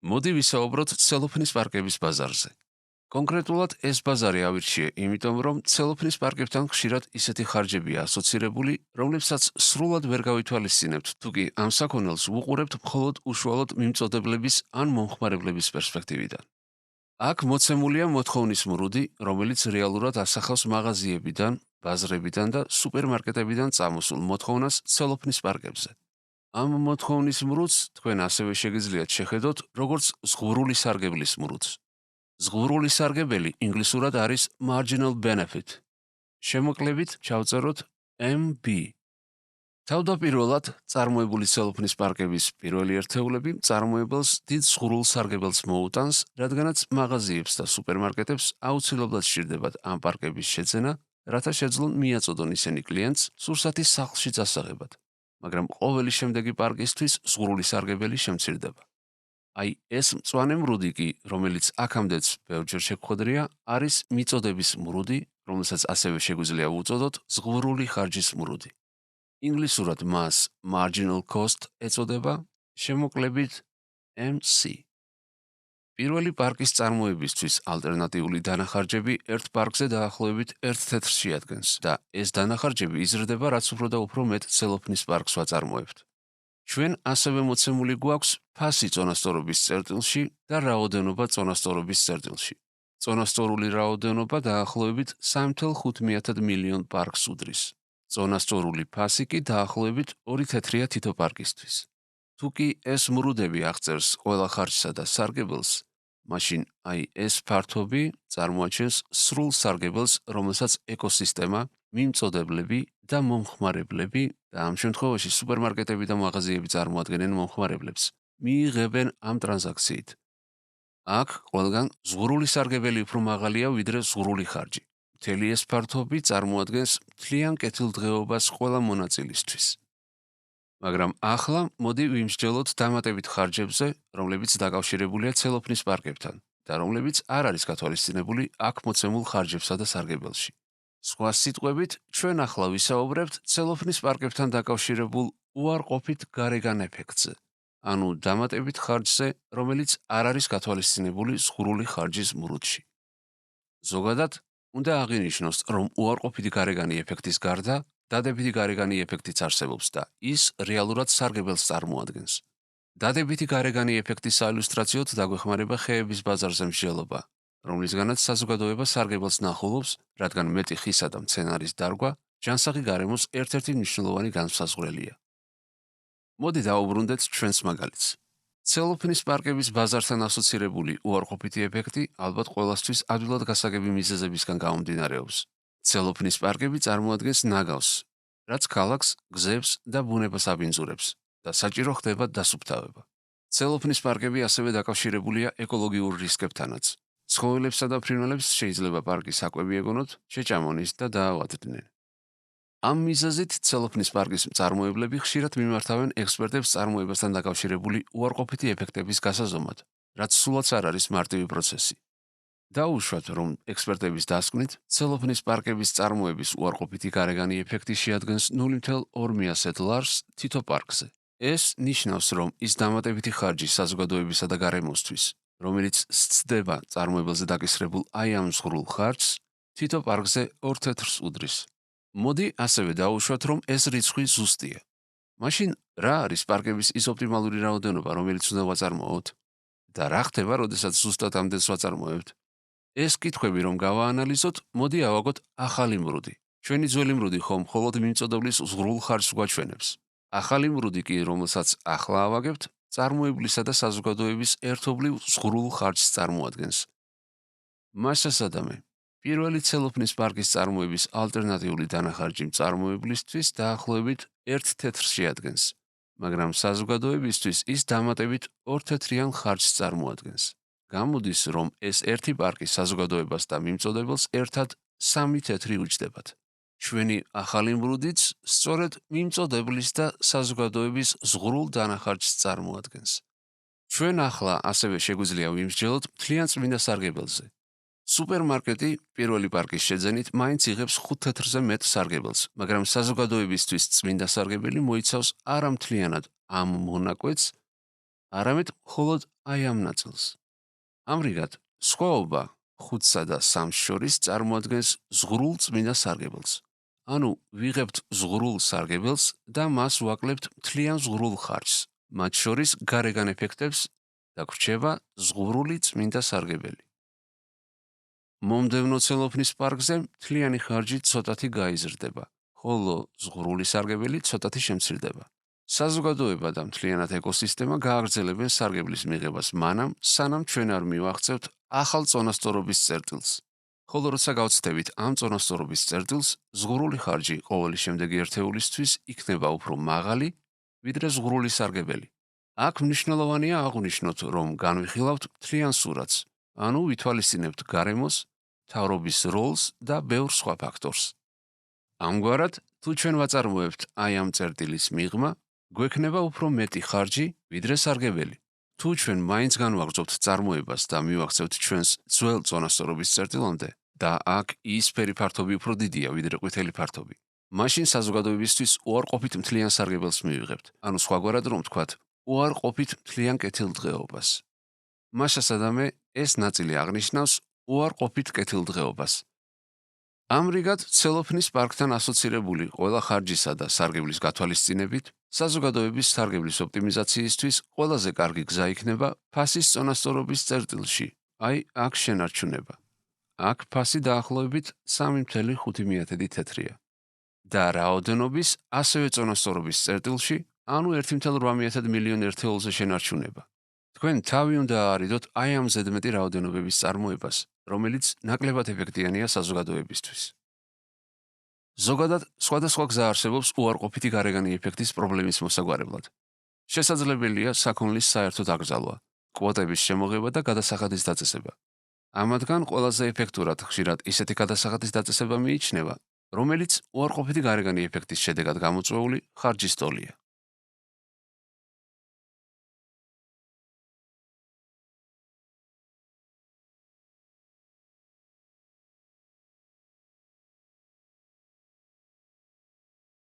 მოდი ვისაუბროთ ცელოფნის პარკების ბაზარზე. კონკრეტულად ეს ბაზარი ავირჩიე, იმიტომ რომ ცელოფნის პარკებთან ხშირად ისეთი ხარჯებია ასოცირებული, რომლებსაც სრულად ვერ გავითვალისწინებთ, თუკი ამ საქონელს ვუყურებთ მხოლოდ უშუალოდ მიმწოდებლების ან მომხმარებლების პერსპექტივიდან. აქ მოცემულია მოთხოვნის მრუდი, რომელიც რეალურად ასახავს მაღაზიებიდან, ბაზრებიდან და სუპერმარკეტებიდან წამოსულ მოთხოვნას ცელოფნის პარკებზე. ამ მოთხოვნის მრუდს თქვენ ასევე შეგიძლიათ შეხედოთ, როგორც ზღვრული სარგებლის მრუდს. ზღვრული სარგებელი ინგლისურად არის marginal benefit. შემოკლებით ჩავწეროთ MB. თავდაპირველად წარმოებული ცელოფნის პარკების პირველი ერთეულები მწარმოებელს დიდ ზღვრულ სარგებელს მოუტანს, რადგანაც მაღაზიებს და სუპერმარკეტებს აუცილებლად სჭირდებათ ამ პარკების შეძენა, რათა შეძლონ მიაწოდონ ისინი კლიენტს სურსათის სახლში წასაღებად. მაგრამ ყოველი შემდეგი პარკისთვის ზღვრული სარგებელი შემცირდება. აი ეს მწვანე მრუდი კი, რომელიც აქამდეც ბევრჯერ შეგხვედრია, არის მიწოდების მრუდი, რომელსაც ასევე შეგვიძლია ვუწოდოთ ზღვრული ხარჯის მრუდი. ინგლისურად მას marginal cost ეწოდება, შემოკლებით MC. პირველი პარკის წარმოებისთვის ალტერნატიული დანახარჯები ერთ პარკზე დაახლოებით 1 თეთრს შეადგენს და ეს დანახარჯები იზრდება, რაც უფრო და უფრო მეტ ცელოფნის პარკს ვაწარმოებთ. ჩვენ ასევე მოცემული გვაქვს ფასი წონასწორობის წერტილში და რაოდენობა წონასწორობის წერტილში. წონასწორული რაოდენობა დაახლოებით 3,5 მილიონ პარკს უდრის. წონასწორული ფასი კი დაახლოებით 2 თეთრია თითო პარკისთვის. თუ კი ეს მრუდები აღწერს ყველა ხარჯსა და სარგებელს, მაშინ აი ეს ფართობი წარმოაჩენს სრულ სარგებელს, რომელსაც ეკოსისტემა, მიმწოდებლები და მომხმარებლები და ამ შემთხვევაში სუპერმარკეტები და მაღაზიები წარმოადგენენ მომხმარებლებს, მიიღებენ ამ ტრანზაქციით. აქ ყველგან ზღვრული სარგებელი უფრო მაღალია ვიდრე ზღვრული ხარჯი. მთელი ეს ფართობი წარმოადგენს მთლიან კეთილდღეობას ყველა მონაწილისთვის. მაგრამ ახლა მოდი ვიმსჯელოთ დამატებით ხარჯებზე, რომლებიც დაკავშირებულია ცელოფნის პარკებთან და რომლებიც არ არის გათვალისწინებული აქ მოცემულ ხარჯებსა და სარგებელში. სხვა სიტყვებით, ჩვენ ახლა ვისაუბრებთ ცელოფნის პარკებთან დაკავშირებულ უარყოფით გარეგან ეფექტზე, ანუ დამატებით ხარჯზე, რომელიც არ არის გათვალისწინებული ზღვრული ხარჯის მრუდში. ზოგადად, უნდა აღინიშნოს, რომ უარყოფითი გარეგანი ეფექტის გარდა დადებითი გარეგანი ეფექტიც არსებობს და ის რეალურად სარგებელს წარმოადგენს. დადებითი გარეგანი ეფექტის საილუსტრაციოდ დაგვეხმარება ხეების ბაზარზე მსჯელობა, რომლისგანაც საზოგადოება სარგებელს ნახულობს, რადგან მეტი ხისა და მცენარის დარგვა ჯანსაღი გარემოს ერთ-ერთი მნიშვნელოვანი განმსაზღვრელია. მოდი დავუბრუნდეთ ჩვენს მაგალითს. ცელოფნის პარკების ბაზართან ასოცირებული უარყოფითი ეფექტი ალბათ ყველასთვის ადვილად გასაგები მიზეზებისგან გამომდინარეობს. ცელოფნის პარკები წარმოადგენს ნაგავს, რაც ქალაქს, გზებს და ბუნებას აბინძურებს და საჭირო ხდება დასუფთავება. ცელოფნის პარკები ასევე დაკავშირებულია ეკოლოგიურ რისკებთანაც. ცხოველებსა და ფრინველებს შეიძლება პარკის საკვები ეგონოთ, შეჭამონ ის და დაავადდნენ. ამ მიზეზით ცელოფნის პარკის მწარმოებლები ხშირად მიმართავენ ექსპერტებს წარმოებასთან დაკავშირებული უარყოფითი ეფექტების გასაზომად, რაც სულაც არ არის მარტივი პროცესი. დაუშვათ, რომ ექსპერტების დასკვნით, ცელოფნის პარკების წარმოების უარყოფითი გარეგანი ეფექტი შეადგენს 0,2 ლარს თითო პარკზე. ეს ნიშნავს, რომ ის დამატებითი ხარჯი საზოგადოებისა და გარემოსთვის, რომელიც სცდება წარმოებელზე დაკისრებულ აი ამ ზღვრულ ხარჯს, თითო პარკზე 2 თეთრს უდრის. მოდი ასევე დაუშვათ, რომ ეს რიცხვი ზუსტია. მაშინ რა არის პარკების ის ოპტიმალური რაოდენობა, რომელიც უნდა ვაწარმოოთ? და რა ხდება, როდესაც ზუსტად ამდენს ვაწარმოებთ? ეს კითხვები რომ გავაანალიზოთ, მოდი ავაგოთ ახალი მრუდი. ჩვენი ძველი მრუდი ხომ მხოლოდ მიმწოდებლის ზღვრულ ხარჯს გვაჩვენებს. ახალი მრუდი კი, რომელსაც ახლა ავაგებთ, წარმოებლისა და საზოგადოების ერთობლივ ზღვრულ ხარჯს წარმოადგენს. მას შესაბამისად, პირველი ცელოფნის პარკის წარმოების ალტერნატიული დანახარჯი მწარმოებლისთვის დაახლოებით 1 თეთრს შეადგენს, მაგრამ საზოგადოებისთვის ის დამატებით 2 თეთრიან ხარჯს წარმოადგენს. გამოდის, რომ ეს ერთი პარკი საზოგადოებას და მიმწოდებელს ერთად 3 თეთრი უჯდებათ. ჩვენი ახალი მრუდიც სწორედ მიმწოდებლის და საზოგადოების ზღვრულ დანახარჯს წარმოადგენს. ჩვენ ახლა ასევე შეგვიძლია ვიმსჯელოთ მთლიან წმინდა სარგებელზე. სუპერმარკეტი პირველი პარკის შეძენით მაინც იღებს 5 თეთრზე მეტ სარგებელს, მაგრამ საზოგადოებისთვის წმინდა სარგებელი მოიცავს არა მთლიანად ამ მონაკვეთს, არამედ მხოლოდ აი ამ ნაწილს. ამრიგად, სხვაობა 5-სა და 3-ს შორის წარმოადგენს ზღვრულ წმინდა სარგებელს. ანუ ვიღებთ ზღვრულ სარგებელს და მას ვაკლებთ მთლიან ზღვრულ ხარჯს. მათ შორის გარეგან ეფექტებს და გვრჩება ზღვრული წმინდა სარგებელი. მომდევნო ცელოფნის პარკზე მთლიანი ხარჯი ცოტათი გაიზრდება, ხოლო ზღვრული სარგებელი ცოტათი შემცირდება. საზოგადოება და მთლიანად ეკოსისტემა გააგრძელებენ სარგებლის მიღებას მანამ, სანამ ჩვენ არ მივაღწევთ ახალ წონასწორობის წერტილს. ხოლო როცა გავცდებით ამ წონასწორობის წერტილს, ზღვრული ხარჯი ყოველი შემდეგი ერთეულისთვის იქნება უფრო მაღალი, ვიდრე ზღვრული სარგებელი. აქ მნიშვნელოვანია აღვნიშნოთ, რომ განვიხილავთ მთლიან სურათს, ანუ ვითვალისწინებთ გარემოს, მთავრობის როლს და ბევრ სხვა ფაქტორს. ამგვარად, თუ ჩვენ ვაწარმოებთ აი ამ წერტილის მიღმა, გვექნება უფრო მეტი ხარჯი, ვიდრე სარგებელი. თუ ჩვენ მაინც განვაგრძობთ წარმოებას და მივახცევთ ჩვენს ძველ წონასწორობის წერტილამდე და აქ იისფერი ფართობი უფრო დიდია, ვიდრე ყვითელი ფართობი, მაშინ საზოგადოებისთვის უარყოფით მთლიან სარგებელს მივიღებთ, ანუ სხვაგვარად რომ ვთქვათ, უარყოფით მთლიან კეთილდღეობას. მაშასადამე ეს ნაწილი აღნიშნავს უარყოფით კეთილდღეობას. ამრიგად, ცელოფნის პარკთან ასოცირებული ყველა ხარჯისა და სარგებლის გათვალისწინებით, საზოგადოების სარგებლის ოპტიმიზაციისთვის ყველაზე კარგი გზა იქნება ფასის წონასწორობის წერტილში, აი აქ შენარჩუნება. აქ ფასი დაახლოებით 3.5 თეთრია. და რაოდენობის ასევე წონასწორობის წერტილში, ანუ 1.8 მილიონ ერთეულზე შენარჩუნება. თქვენ თავი უნდა აარიდოთ აი ამ ზედმეტი რაოდენობების წარმოებას, რომელიც ნაკლებად ეფექტიანია საზოგადოებისთვის. ზოგადად, სხვადასხვა გზა არსებობს უარყოფითი გარეგანი ეფექტის პრობლემის მოსაგვარებლად. შესაძლებელია საქონლის საერთო დაკრძალვა, კვოტების შემოღება და გადასახადის დაწესება. ამათგან ყველაზე ეფექტურად ხშირად ისეთი გადასახადის დაწესება მიიჩნევა, რომელიც უარყოფითი გარეგანი ეფექტის შედეგად გამოწვეული ხარჯის ტოლია.